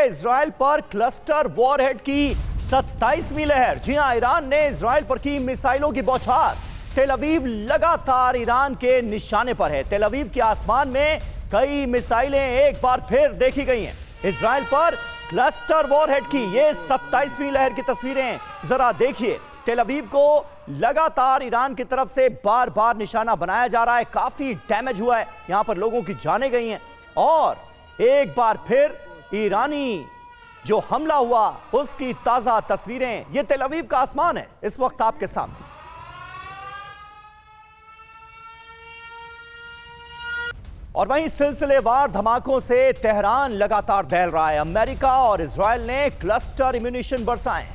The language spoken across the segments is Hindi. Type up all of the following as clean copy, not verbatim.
इजराइल पर क्लस्टर वॉरहेड की 27वीं लहर। जी हां, ईरान ने इजराइल पर की मिसाइलों की बौछार। तेल अवीव लगातार ईरान के निशाने पर है। तेल अवीव के आसमान में कई मिसाइलें एक बार फिर देखी गई हैं। इजराइल पर क्लस्टर वॉरहेड की ये 27वीं लहर की तस्वीरें जरा देखिए। तेल अवीव को लगातार ईरान की तरफ से बार बार निशाना बनाया जा रहा है। काफी डैमेज हुआ है, यहां पर लोगों की जानें गई हैं। और एक बार फिर ईरानी जो हमला हुआ उसकी ताजा तस्वीरें। यह तेल अवीव का आसमान है इस वक्त आपके सामने। और वहीं सिलसिलेवार धमाकों से तेहरान लगातार दहल रहा है। अमेरिका और इजराइल ने क्लस्टर इम्यूनिशन बरसाए।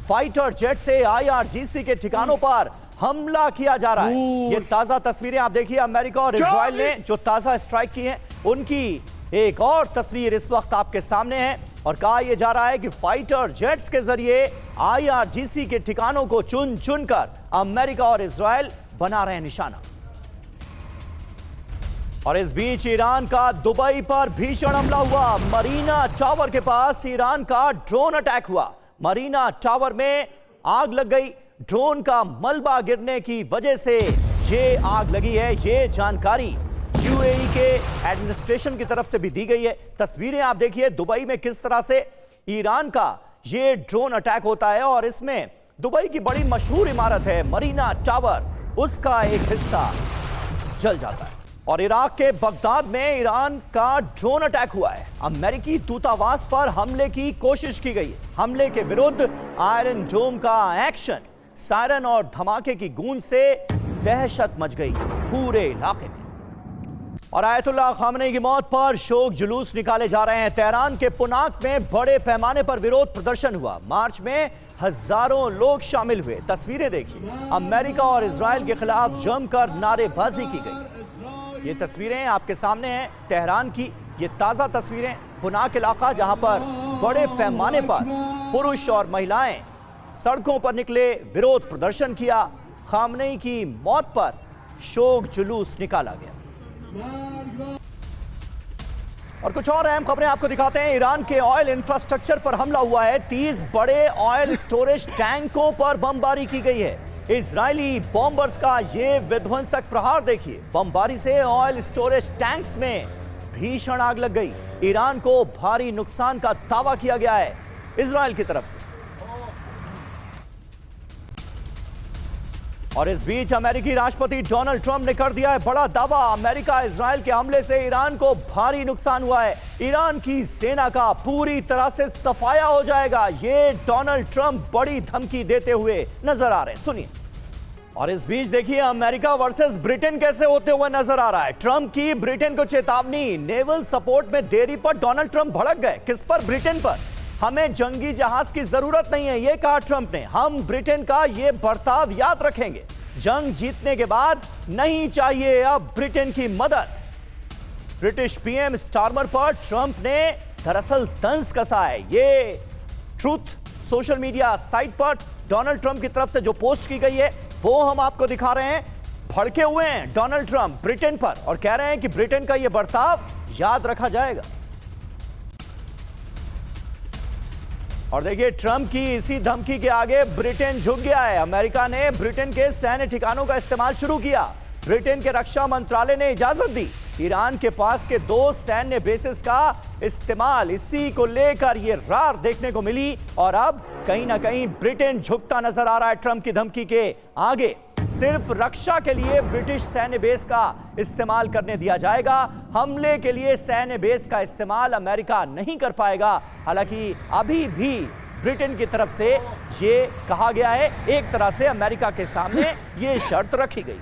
फाइटर जेट से IRGC के ठिकानों पर हमला किया जा रहा है। ये ताजा तस्वीरें आप देखिए। अमेरिका और इजराइल ने जो ताजा स्ट्राइक की है उनकी एक और तस्वीर इस वक्त आपके सामने है। और कहा यह जा रहा है कि फाइटर जेट्स के जरिए IRGC के ठिकानों को चुन चुनकर अमेरिका और इजराइल बना रहे हैं निशाना। और इस बीच ईरान का दुबई पर भीषण हमला हुआ। मरीना टावर के पास ईरान का ड्रोन अटैक हुआ। मरीना टावर में आग लग गई। ड्रोन का मलबा गिरने की वजह से ये आग लगी है। ये जानकारी UAE के एडमिनिस्ट्रेशन की तरफ से भी दी गई है। तस्वीरें आप देखिए दुबई में किस तरह से ईरान का ये ड्रोन अटैक होता है। और इसमें दुबई की बड़ी मशहूर इमारत है मरीना टावर, उसका एक हिस्सा जल जाता है। और इराक के बगदाद में ईरान का ड्रोन अटैक हुआ है। अमेरिकी दूतावास पर हमले की कोशिश की गई है। हमले के विरुद्ध आयरन डोम का एक्शन। सायरन और धमाके की गूंज से दहशत मच गई पूरे इलाके में। और आयतुल्लाह खामनेई की मौत पर शोक जुलूस निकाले जा रहे हैं। तेहरान के पुनाक में बड़े पैमाने पर विरोध प्रदर्शन हुआ। मार्च में हजारों लोग शामिल हुए। तस्वीरें देखिए। अमेरिका और इजराइल के खिलाफ जमकर नारेबाजी की गई। ये तस्वीरें आपके सामने हैं तेहरान की। ये ताजा तस्वीरें पुनाक इलाका, जहां पर बड़े पैमाने पर पुरुष और महिलाएं सड़कों पर निकले, विरोध प्रदर्शन किया। खामनेई की मौत पर शोक जुलूस निकाला गया। और कुछ और अहम खबरें आपको दिखाते हैं। ईरान के ऑयल इंफ्रास्ट्रक्चर पर हमला हुआ है। 30 बड़े ऑयल स्टोरेज टैंकों पर बमबारी की गई है। इजरायली बॉम्बर्स का ये विध्वंसक प्रहार देखिए। बमबारी से ऑयल स्टोरेज टैंक्स में भीषण आग लग गई। ईरान को भारी नुकसान का दावा किया गया है इजराइल की तरफ से। और इस बीच अमेरिकी राष्ट्रपति डोनाल्ड ट्रंप ने कर दिया है बड़ा दावा। अमेरिका इजराइल के हमले से ईरान को भारी नुकसान हुआ है। ईरान की सेना का पूरी तरह से सफाया हो जाएगा। ये डोनाल्ड ट्रंप बड़ी धमकी देते हुए नजर आ रहे हैं, सुनिए। और इस बीच देखिए अमेरिका वर्सेस ब्रिटेन कैसे होते हुए नजर आ रहा है। ट्रंप की ब्रिटेन को चेतावनी। नेवल सपोर्ट में देरी पर डोनाल्ड ट्रंप भड़क गए। किस पर? ब्रिटेन पर। हमें जंगी जहाज की जरूरत नहीं है, यह कहा ट्रंप ने। हम ब्रिटेन का यह बर्ताव याद रखेंगे। जंग जीतने के बाद नहीं चाहिए अब ब्रिटेन की मदद। ब्रिटिश पीएम स्टारमर पर ट्रंप ने दरअसल तंज कसा है। यह ट्रूथ सोशल मीडिया साइट पर डोनाल्ड ट्रंप की तरफ से जो पोस्ट की गई है वो हम आपको दिखा रहे हैं। भड़के हुए हैं डोनाल्ड ट्रंप ब्रिटेन पर और कह रहे हैं कि ब्रिटेन का यह बर्ताव याद रखा जाएगा। और देखिए ट्रंप की इसी धमकी के आगे ब्रिटेन झुक गया है। अमेरिका ने ब्रिटेन के सैन्य ठिकानों का इस्तेमाल शुरू किया। ब्रिटेन के रक्षा मंत्रालय ने इजाजत दी ईरान के पास के 2 सैन्य बेसिस का इस्तेमाल। इसी को लेकर ये रार देखने को मिली। और अब कहीं ना कहीं ब्रिटेन झुकता नजर आ रहा है ट्रंप की धमकी के आगे। सिर्फ रक्षा के लिए ब्रिटिश सैन्य बेस का इस्तेमाल करने दिया जाएगा। हमले के लिए सैन्य बेस का इस्तेमाल अमेरिका नहीं कर पाएगा। हालांकि अभी भी ब्रिटेन की तरफ से ये कहा गया है, एक तरह से अमेरिका के सामने ये शर्त रखी गई।